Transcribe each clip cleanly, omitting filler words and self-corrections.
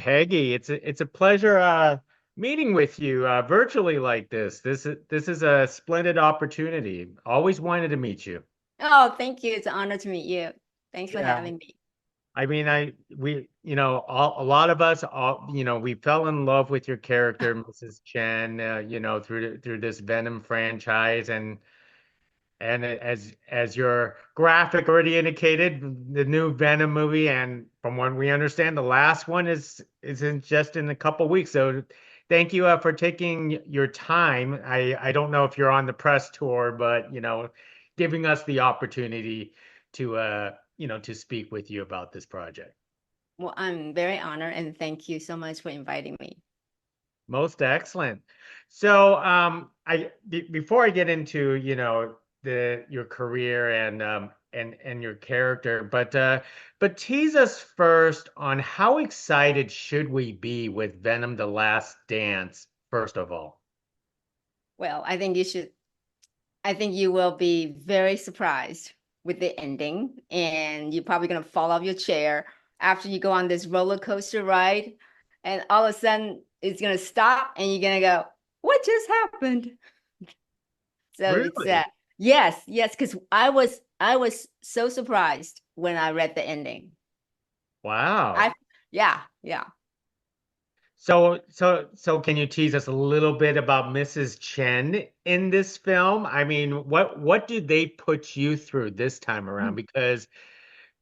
Peggy. It's a pleasure meeting with you virtually like this. This is a splendid opportunity. Always wanted to meet you. Oh, thank you. It's an honor to meet you. Thanks for Yeah. having me. I mean, a lot of us, we fell in love with your character, Mrs. Chen, through this Venom franchise, and as your graphic already indicated, the new Venom movie, and from what we understand, the last one is in just in a couple weeks. So, thank you for taking your time. I don't know if you're on the press tour, but giving us the opportunity to speak with you about this project. Well, I'm very honored and thank you so much for inviting me. Most excellent. So, before I get into, the your career and your character, but tease us first on how excited should we be with Venom: The Last Dance, first of all. Well, I think you will be very surprised with the ending, and you're probably going to fall off your chair after you go on this roller coaster ride, and all of a sudden it's going to stop, and you're going to go, "What just happened?" So it's Really? yes, yes, because I was so surprised when I read the ending. Wow. I yeah, yeah. So can you tease us a little bit about Mrs. Chen in this film? I mean, what did they put you through this time around? Because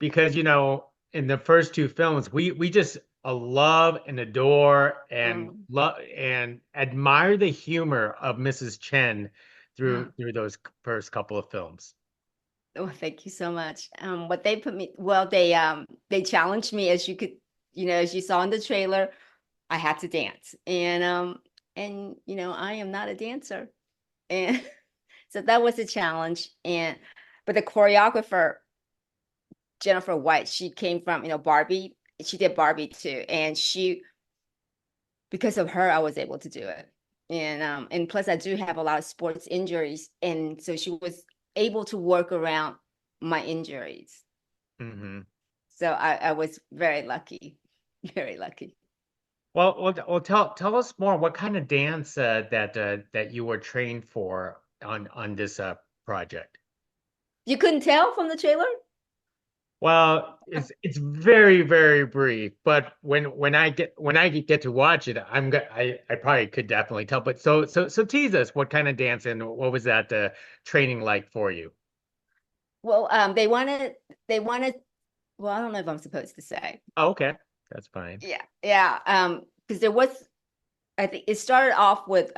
in the first two films we just love and adore and Mm. love and admire the humor of Mrs. Chen through those first couple of films. Oh, thank you so much. What they put me, well, they challenged me as you could, as you saw in the trailer, I had to dance. And I am not a dancer. And so that was a challenge. But the choreographer, Jennifer White, she came from, Barbie. She did Barbie too. And because of her, I was able to do it. And plus I do have a lot of sports injuries. And so she was able to work around my injuries. Hmm. So I was very lucky, very lucky. Well, tell us more. What kind of dance that you were trained for on this project? You couldn't tell from the trailer? Well, it's very, very brief, but when I get to watch it, I probably could definitely tell. But so tease us, what kind of dance and what was that training like for you? Well, they wanted, well, I don't know if I'm supposed to say. Oh, okay, that's fine. Yeah, yeah. Because there was, I think it started off with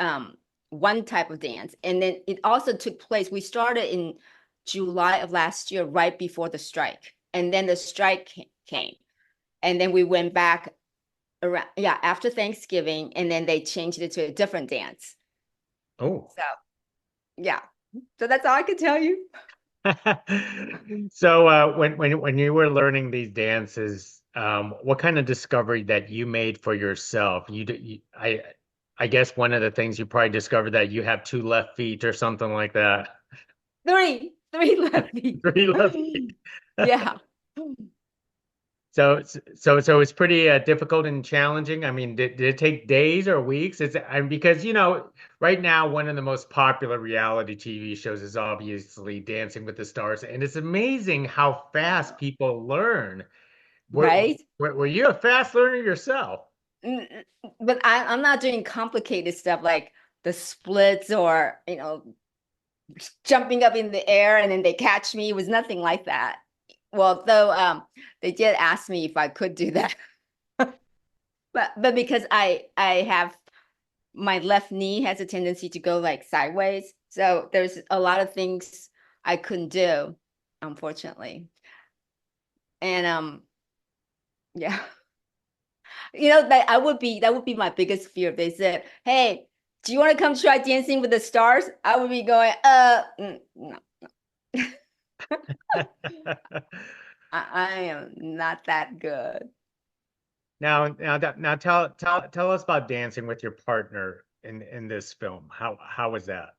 one type of dance, and then it also took place. We started in July of last year, right before the strike, and then the strike came, and then we went back around, yeah, after Thanksgiving, and then they changed it to a different dance. Oh, So yeah, so that's all I can tell you. so when you were learning these dances, what kind of discovery that you made for yourself? I guess one of the things you probably discovered that you have two left feet or something like that. Three left feet. Three left feet. Yeah. So it's pretty difficult and challenging. I mean, did it take days or weeks? Because right now one of the most popular reality TV shows is obviously Dancing with the Stars, and it's amazing how fast people learn. Were, Right? were you a fast learner yourself? But I'm not doing complicated stuff like the splits or, jumping up in the air and then they catch me. It was nothing like that. Well, though they did ask me if I could do that. But because I have my left knee has a tendency to go like sideways. So there's a lot of things I couldn't do, unfortunately. And yeah. That would be my biggest fear. If they said, "Hey, do you want to come try Dancing with the Stars?" I would be going, no, I am not that good." Now tell us about dancing with your partner in this film. How was that?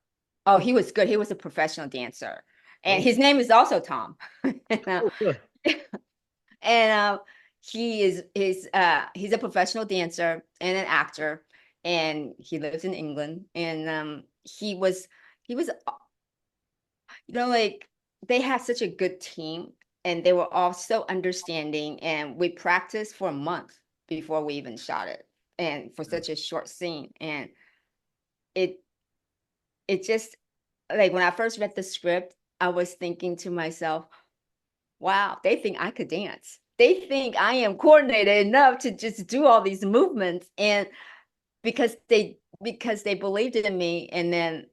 Oh, he was good. He was a professional dancer, and Oh, his name is also Tom. oh, really? And he's a professional dancer and an actor, and he lives in England. And he was like they had such a good team, and they were all so understanding. And we practiced for a month before we even shot it, and for such a short scene. And it it just like when I first read the script, I was thinking to myself, wow, they think I could dance. They think I am coordinated enough to just do all these movements. And because they believed in me, and then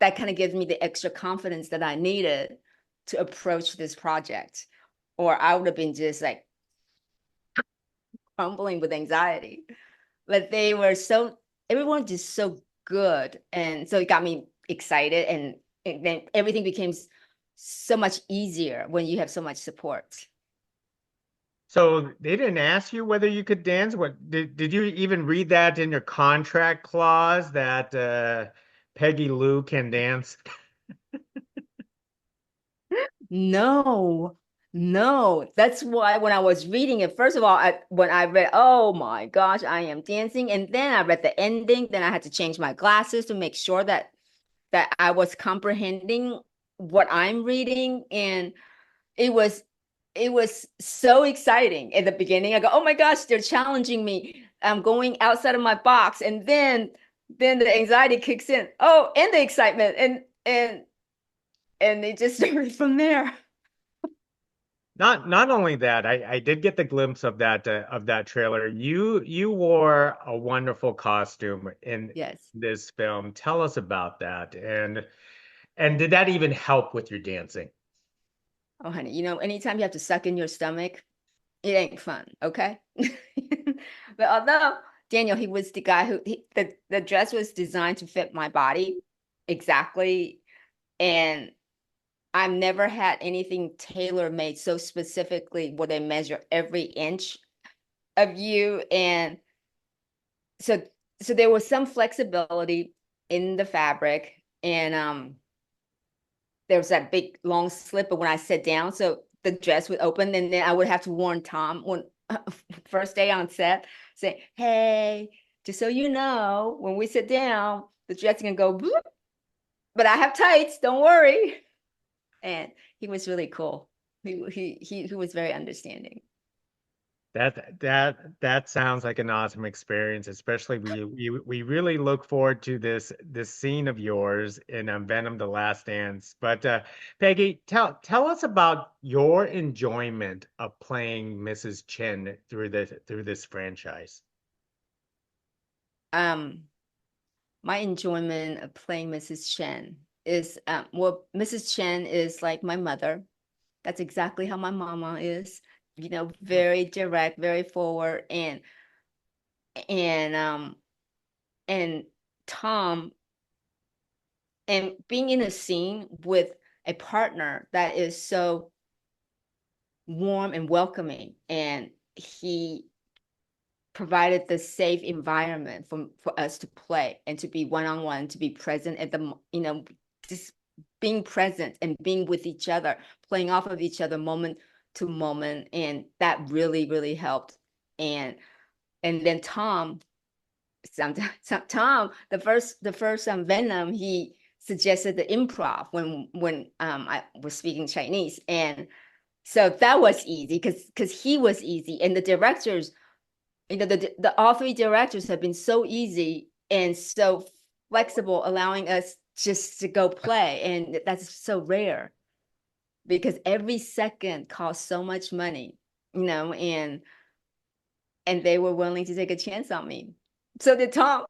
that kind of gives me the extra confidence that I needed to approach this project. Or I would have been just like crumbling with anxiety. But everyone just so good. And so it got me excited. And then everything became so much easier when you have so much support. So they didn't ask you whether you could dance? Did you even read that in your contract clause that Peggy Lu can dance? No, no. That's why when I was reading it, first of all, when I read, oh my gosh, I am dancing, and then I read the ending, then I had to change my glasses to make sure that I was comprehending what I'm reading. And it was it was so exciting at the beginning. I go, oh my gosh, they're challenging me. I'm going outside of my box. And then the anxiety kicks in. Oh, and the excitement. And it just started from there. Not only that, I did get the glimpse of that trailer. You wore a wonderful costume in Yes. this film. Tell us about that. And did that even help with your dancing? Oh, honey, anytime you have to suck in your stomach, it ain't fun, okay? But although Daniel, he was the guy the dress was designed to fit my body exactly. And I've never had anything tailor made so specifically where they measure every inch of you. And so so there was some flexibility in the fabric. And there was that big long slip, but when I sat down, so the dress would open, and then I would have to warn Tom when first day on set, say, "Hey, just so you know, when we sit down, the dress is gonna go, bloop, but I have tights. Don't worry." And he was really cool. He was very understanding. That sounds like an awesome experience, especially we really look forward to this scene of yours in Venom: The Last Dance. But Peggy, tell us about your enjoyment of playing Mrs. Chen through this franchise. Um, my enjoyment of playing Mrs. Chen is well, Mrs. Chen is like my mother. That's exactly how my mama is. Very direct, very forward. And and Tom, and being in a scene with a partner that is so warm and welcoming, and he provided the safe environment for us to play and to be one-on-one, to be present at just being present and being with each other, playing off of each other moment to moment. And that really, really helped. And then Tom, the first Venom, he suggested the improv when I was speaking Chinese. And so that was easy because he was easy. And the directors, the all three directors have been so easy and so flexible, allowing us just to go play. And that's so rare because every second costs so much money, and they were willing to take a chance on me. So did Tom.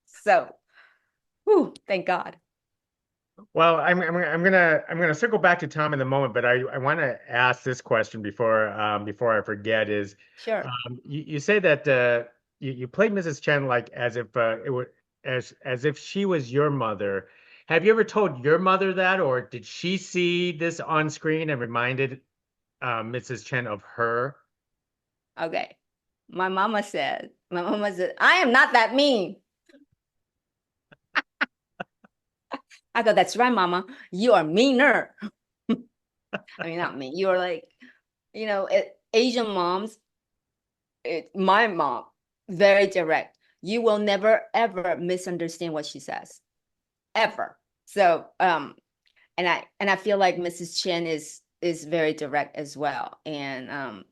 So, whew, thank God. Well, I'm gonna circle back to Tom in a moment, but I want to ask this question before I forget is Sure. you say that you played Mrs. Chen like as if it were as if she was your mother. Have you ever told your mother that, or did she see this on screen and reminded Mrs. Chen of her? Okay. My mama said, I am not that mean. I go, that's right, mama. You are meaner. I mean, not mean. You're like, Asian moms. my mom, very direct. You will never ever misunderstand what she says, ever. So, and I feel like Mrs. Chen is very direct as well. And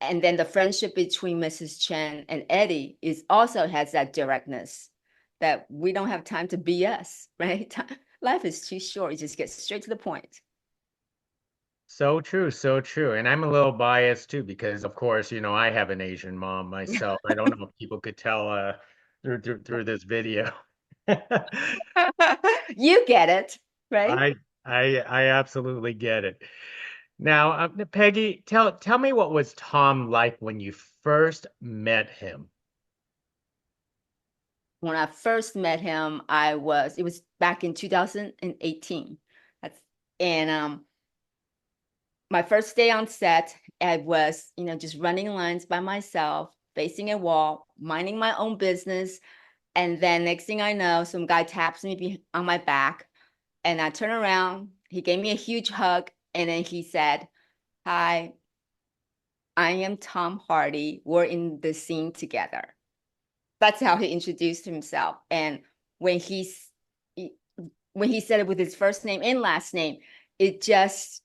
then the friendship between Mrs. Chen and Eddie is also has that directness that we don't have time to BS, right? Life is too short. You just get straight to the point. So true, so true. And I'm a little biased too because of course, I have an Asian mom myself. I don't know if people could tell through this video. You get it, right? I I absolutely get it. Now, Peggy, tell me what was Tom like when you first met him? When I first met him, it was back in 2018. That's and my first day on set, I was, just running lines by myself, facing a wall, minding my own business. And then next thing I know, some guy taps me on my back and I turn around. He gave me a huge hug and then he said, "Hi, I am Tom Hardy. We're in the scene together." That's how he introduced himself. And when he's when he said it with his first name and last name, it just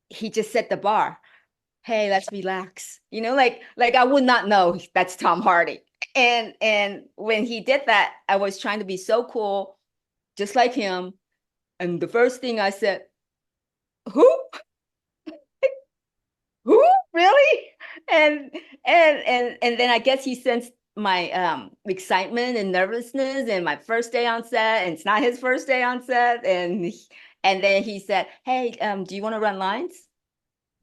he just set the bar. Hey, let's relax. Like I would not know that's Tom Hardy. And when he did that, I was trying to be so cool, just like him. And the first thing I said, "Who? Who? Really?" And and then I guess he sensed my excitement and nervousness and my first day on set, and it's not his first day on set. And then he said, "Hey, do you want to run lines?"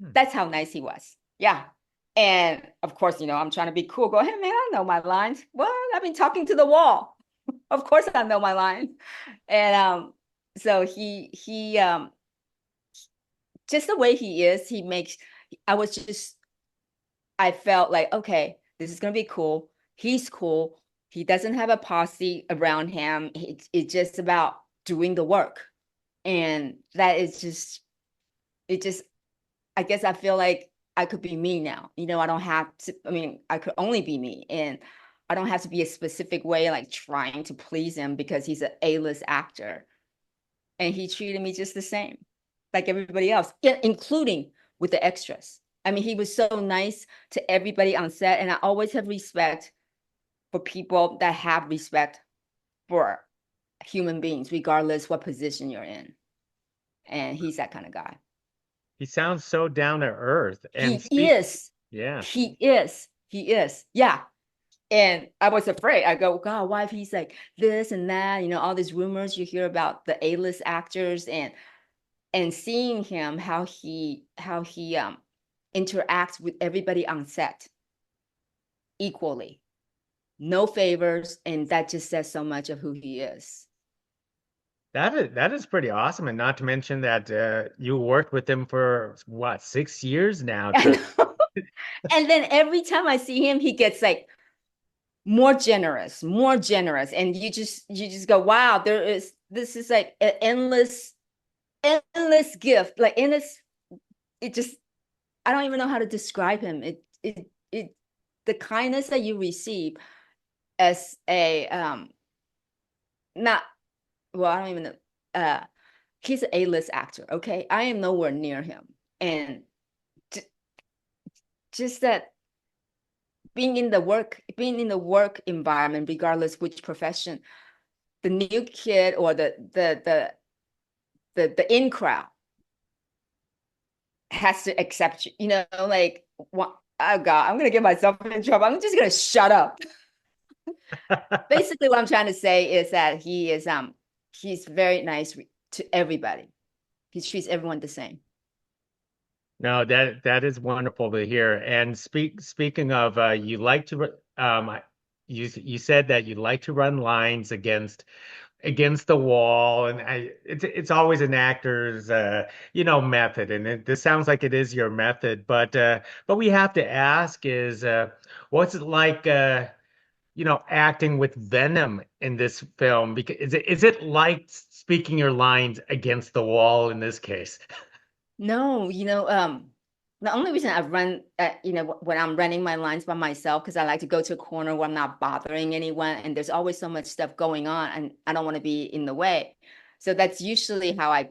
Hmm. That's how nice he was. Yeah. And of course, I'm trying to be cool. Go ahead, man. I know my lines. Well, I've been talking to the wall. Of course I know my lines. And so he just the way he is, I was just I felt like, okay, this is gonna be cool. He's cool. He doesn't have a posse around him. It's just about doing the work. And that is just it just I guess I feel like I could be me now. I don't have to, I mean, I could only be me. And I don't have to be a specific way, like trying to please him because he's an A-list actor. And he treated me just the same, like everybody else, including with the extras. I mean, he was so nice to everybody on set. And I always have respect for people that have respect for human beings, regardless what position you're in. And he's that kind of guy. He sounds so down to earth and He speak. is. Yeah. He is. He is. Yeah. And I was afraid. I go, God, why if he's like this and that, all these rumors you hear about the A-list actors and seeing him how he interacts with everybody on set equally. No favors, and that just says so much of who he is. That is pretty awesome, and not to mention that you worked with him for what, 6 years now I to know. And then every time I see him, he gets like more generous. And you just go, wow, this is like an endless gift. Like endless, it just I don't even know how to describe him. It the kindness that you receive as a not well, I don't even know. He's an A-list actor, okay? I am nowhere near him. And just that being in the work environment, regardless which profession, the new kid or the in crowd has to accept you. Like what? Oh God, I'm gonna get myself in trouble. I'm just gonna shut up. Basically, what I'm trying to say is that he's very nice to everybody. He treats everyone the same. No, that is wonderful to hear. And speaking of, you like to you said that you like to run lines against the wall, and it's always an actor's method, and this sounds like it is your method. But we have to ask is what's it like acting with Venom in this film? Because is it like speaking your lines against the wall in this case? No, The only reason I run, when I'm running my lines by myself, because I like to go to a corner where I'm not bothering anyone, and there's always so much stuff going on, and I don't want to be in the way. So that's usually how I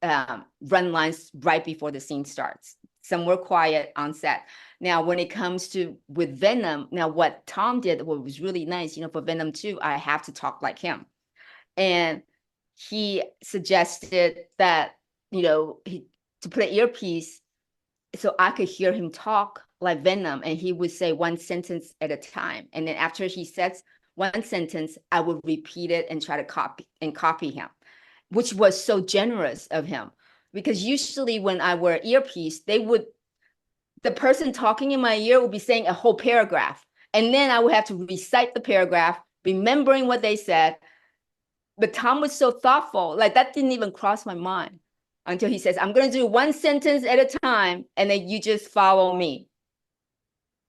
run lines right before the scene starts, somewhere quiet on set. Now, when it comes to with Venom, now what Tom did, what was really nice, for Venom 2, I have to talk like him. And he suggested that, to put an earpiece so I could hear him talk like Venom, and he would say one sentence at a time. And then after he says one sentence, I would repeat it and try to copy him, which was so generous of him. Because usually when I wear earpiece, the person talking in my ear would be saying a whole paragraph. And then I would have to recite the paragraph, remembering what they said. But Tom was so thoughtful, like that didn't even cross my mind until he says, I'm going to do one sentence at a time, and then you just follow me.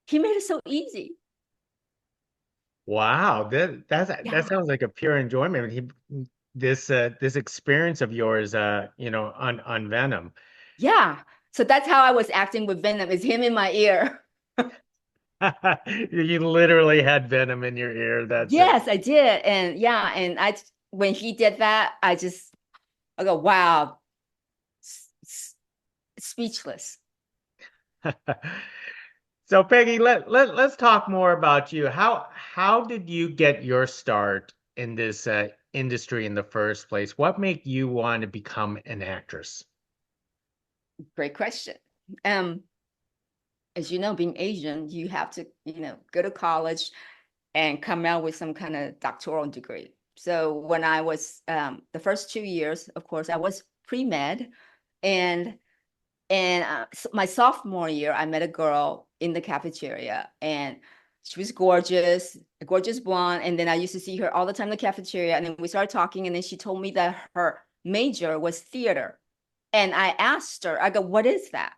He made it so easy. Wow, that Yeah. sounds like a pure enjoyment. This experience of yours, on Venom. Yeah. So that's how I was acting with Venom, is him in my ear. You literally had Venom in your ear. That's it. Yes, I did. And yeah, and when he did that, I go, wow, speechless. So Peggy, let's talk more about you. How did you get your start in this industry in the first place? What made you want to become an actress? Great question. Um, as you know, being Asian, you have to, go to college and come out with some kind of doctoral degree. So when I was the first 2 years, of course, I was pre-med, and my sophomore year, I met a girl in the cafeteria, and she was gorgeous, a gorgeous blonde. And then I used to see her all the time in the cafeteria, and then we started talking, and then she told me that her major was theater. And I asked her, I go, what is that?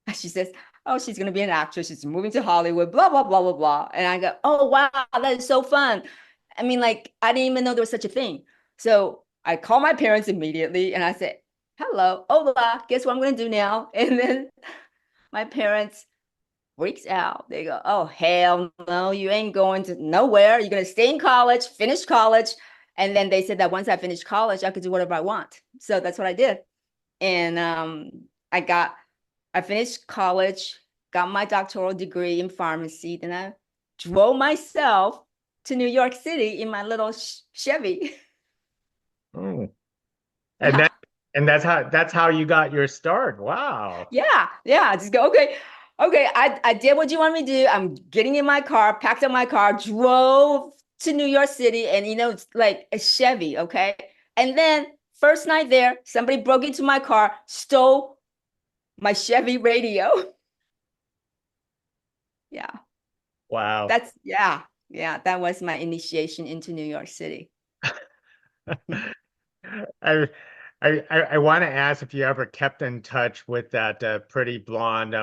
And she says, oh, she's going to be an actress. She's moving to Hollywood, blah, blah, blah, blah, blah. And I go, oh, wow, that is so fun. I mean, like, I didn't even know there was such a thing. So I called my parents immediately and I said, hello, hola, guess what I'm going to do now? And then my parents freaks out. They go, oh, hell no, you ain't going to nowhere. You're going to stay in college, finish college. And then they said that once I finished college, I could do whatever I want. So that's what I did. And I got I finished college, got my doctoral degree in pharmacy. Then I drove myself to New York City in my little Chevy. Oh, and Yeah, that and that's how you got your start. Wow. yeah, yeah. I just go, okay, okay. I did what you want me to do. I'm getting in my car, packed up my car, drove to New York City, and it's like a Chevy, okay. And then first night there, somebody broke into my car, stole my Chevy radio. Yeah. Wow. Yeah, that was my initiation into New York City. I I want to ask if you ever kept in touch with that pretty blonde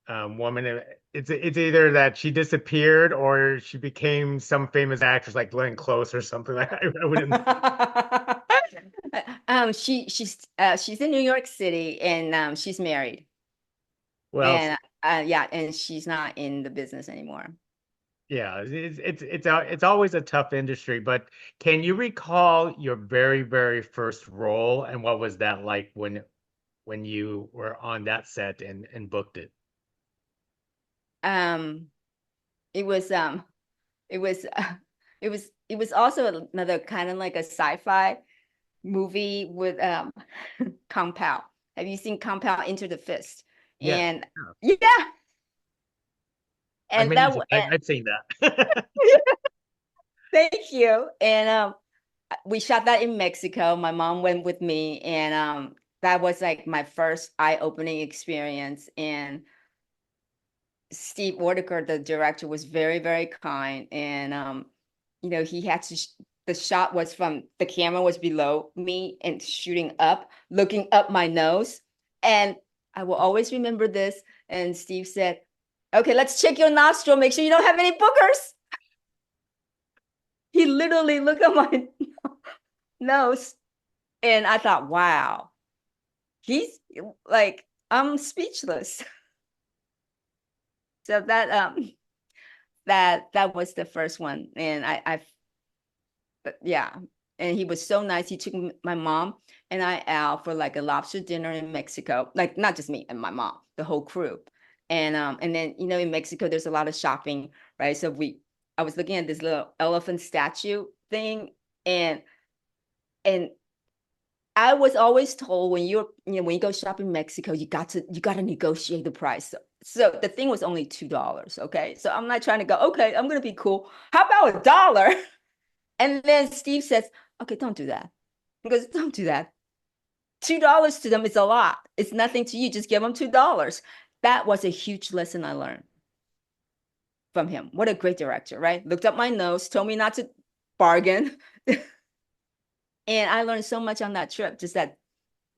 woman. It's either that she disappeared or she became some famous actress like Glenn Close or something like that. I wouldn't. She's in New York City, and she's married, Well, and yeah, and she's not in the business anymore. yeah, it's always a tough industry, but can you recall your very first role and what was that like when you were on that set and booked it? Um, it was it was it was also another kind of like a sci-fi movie with Kung Pao. Have you seen Kung Pao Enter the Fist? Yeah, And yeah. yeah, and that Amazing. I've seen that. thank you. And we shot that in Mexico. My mom went with me, and that was like my first eye-opening experience. And Steve Ortaker, the director, was very kind, and he had to. The shot was from the camera was below me and shooting up, looking up my nose, and I will always remember this. And Steve said, "Okay, let's check your nostril. Make sure you don't have any boogers." He literally looked at my nose, and I thought, "Wow, he's like, I'm speechless." So that was the first one, and yeah, and he was so nice. He took my mom and I out for like a lobster dinner in Mexico, like not just me and my mom, the whole crew. And then in Mexico there's a lot of shopping, right? So I was looking at this little elephant statue thing, and and I was always told when you go shop in Mexico, you got to negotiate the price. So the thing was only $2. Okay. So I'm not trying to go, okay, I'm gonna be cool. How about $1? And then Steve says, okay, don't do that. He goes, don't do that. $2 to them is a lot. It's nothing to you. Just give them $2. That was a huge lesson I learned from him. What a great director, right? Looked up my nose, told me not to bargain. And I learned so much on that trip, just that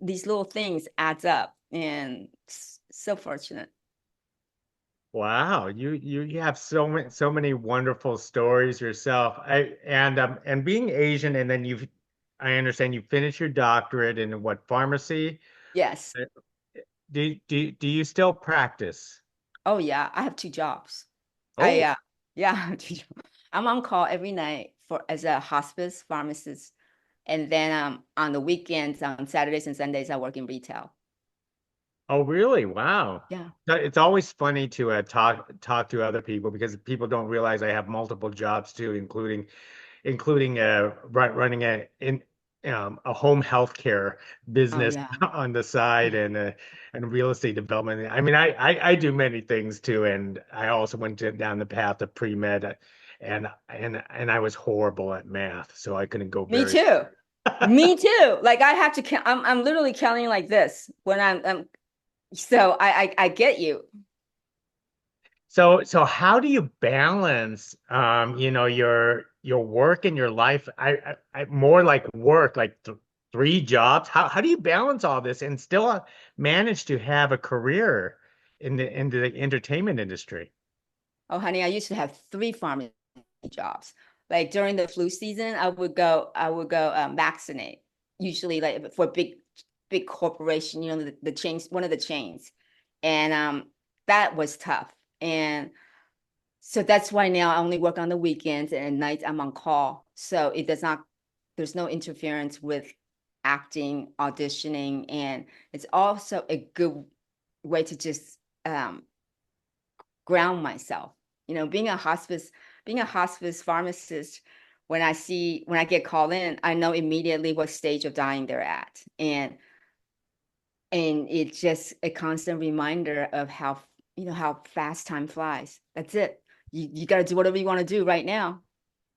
these little things adds up, and so fortunate. Wow, you have so many wonderful stories yourself. And being Asian, and then I understand you finished your doctorate in what, pharmacy? Yes. Uh, do you still practice? Oh yeah, I have two jobs. I Oh, yeah, I'm on call every night for as a hospice pharmacist, and then on the weekends, on Saturdays and Sundays, I work in retail. oh, really? Wow. Yeah. It's always funny to talk to other people because people don't realize I have multiple jobs too, including running a home healthcare Oh business yeah. on the side, and real estate development. I mean, I do many things too, and I also went down the path of pre-med, and I was horrible at math, so I couldn't go Me very. too. Me too. Like I have to count. I'm literally counting like this when I'm so I get you. So how do you balance your work and your life? I more like work, like th three jobs. How do you balance all this and still manage to have a career in the entertainment industry? Oh, honey, I used to have three pharmacy jobs. Like during the flu season, I would go vaccinate, usually like for big corporation, the chains, one of the chains. And that was tough. And so that's why now I only work on the weekends, and at night I'm on call. So there's no interference with acting, auditioning, and it's also a good way to just ground myself. Being a hospice pharmacist, when I get called in, I know immediately what stage of dying they're at. And it's just a constant reminder of how fast time flies. That's it. You got to do whatever you want to do right now,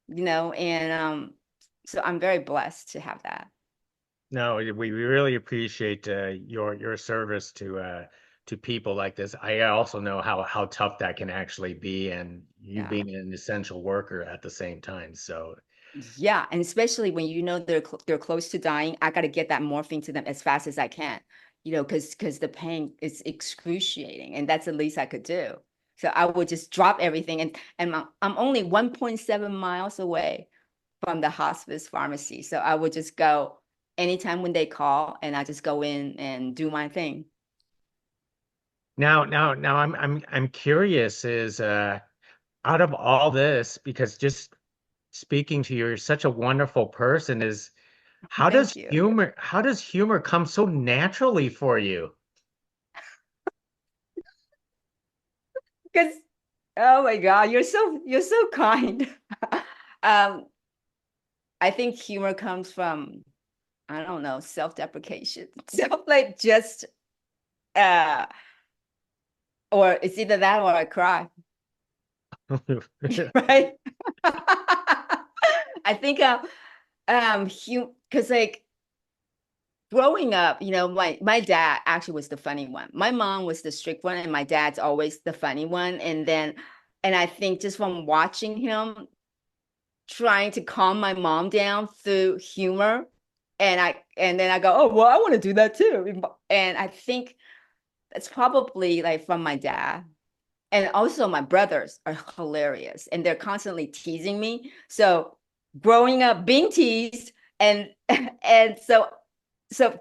and so I'm very blessed to have that. No, we really appreciate your service to people like this. I also know how tough that can actually be, and you Yeah. being an essential worker at the same time. So. Yeah, and especially when they're close to dying, I got to get that morphine to them as fast as I can, because the pain is excruciating, and that's the least I could do. So I would just drop everything, and I'm only 1.7 miles away from the hospice pharmacy, so I would just go anytime when they call, and I just go in and do my thing. Now, I'm curious, is out of all this, because just speaking to you, you're such a wonderful person, is Thank you. how does humor come so naturally for you? Because oh my God, you're so kind. um, I think humor comes from, I don't know, self-deprecation. Like just uh or it's either that or I cry, right? I think because like growing up, my dad actually was the funny one. My mom was the strict one, and my dad's always the funny one. And I think just from watching him trying to calm my mom down through humor, and then I go, oh well, I want to do that too. And I think that's probably like from my dad. And also my brothers are hilarious, and they're constantly teasing me. So growing up being teased, and and so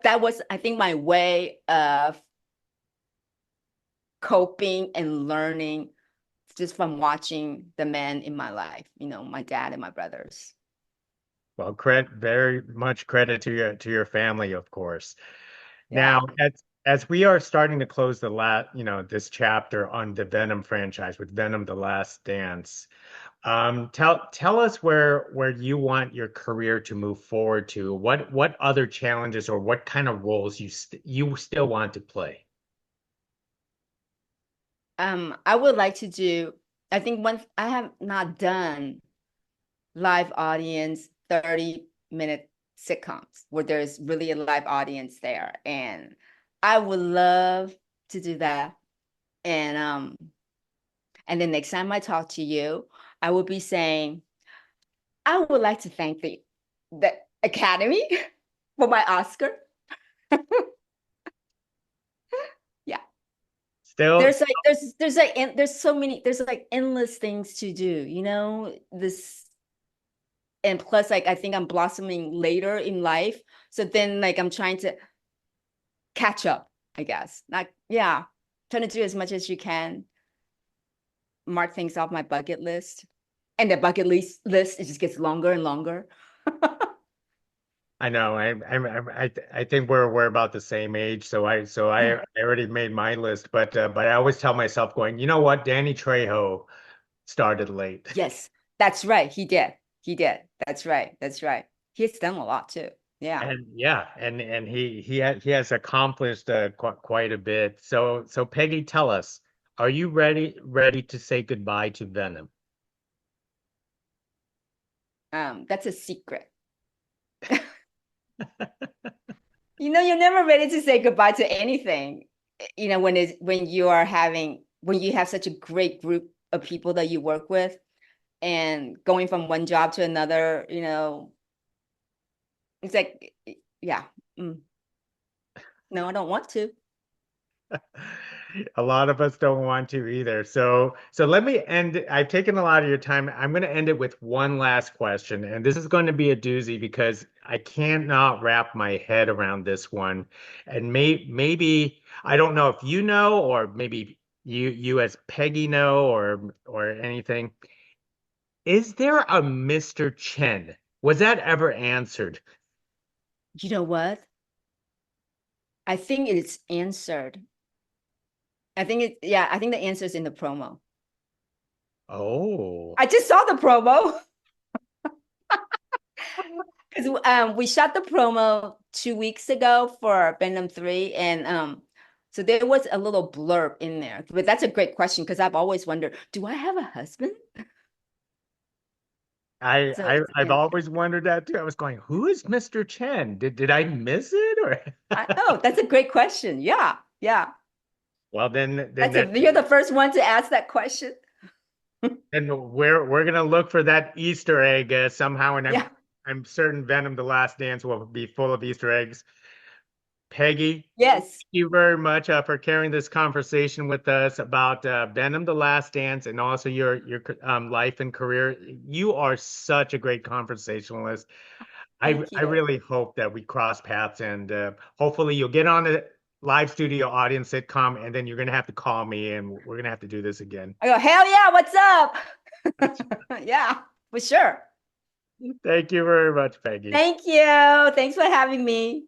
that was, I think, my way of coping and learning just from watching the men in my life, my dad and my brothers. Well, very much credit to your family, of course. Yeah. Now, as we are starting to close this chapter on the Venom franchise with Venom: The Last Dance, tell us where you want your career to move forward to. What other challenges or what kind of roles you still want to play? I would like to do, I think once I have not done live audience 30-minute sitcoms where there's really a live audience there. And I would love to do that. And the next time I talk to you, I will be saying, I would like to thank the Academy for my Oscar. Yeah. Still, There's so many, there's like endless things to do, this. And plus, like, I think I'm blossoming later in life. So then, like, I'm trying to catch up, I guess. Not, yeah, trying to do as much as you can, mark things off my bucket list. And the bucket list, it just gets longer and longer. I know I think we're about the same age, I already made my list, but I always tell myself going, you know what, Danny Trejo started late. Yes, that's right. He did. He did. That's right. That's right. He's done a lot too. Yeah. And yeah, and he has accomplished quite a bit. So Peggy, tell us, are you ready to say goodbye to Venom? That's a secret. You're never ready to say goodbye to anything. When you have such a great group of people that you work with and going from one job to another, it's like, yeah, mm, no, I don't want to. A lot of us don't want to either. So let me end. I've taken a lot of your time. I'm going to end it with one last question, and this is going to be a doozy because I cannot wrap my head around this one. And maybe I don't know if you know, or maybe you as Peggy know, or anything. Is there a Mr. Chen? Was that ever answered? You know what? I think it's answered. I think the answer is in the promo. Oh. I just saw the promo because we shot the promo 2 weeks ago for Venom 3, and so there was a little blurb in there. But that's a great question because I've always wondered, do I have a husband? So it's I've answered. always wondered that too. I was going, who is Mr. Chen? Did I miss it or I know that's a great question. Yeah, yeah. well then that You're the first one to ask that question. then we're gonna look for that Easter egg somehow, and Yeah. I'm certain Venom: The Last Dance will be full of Easter eggs. Peggy, Yes. thank you very much for carrying this conversation with us about Venom: The Last Dance and also your life and career. You are such a great conversationalist. Thank I you. really hope that we cross paths and hopefully you'll get on the live studio audience sitcom and then you're gonna have to call me and we're gonna have to do this again. I go, hell yeah, what's up? Yeah, for sure. Thank you very much, Peggy. Thank you. Thanks for having me.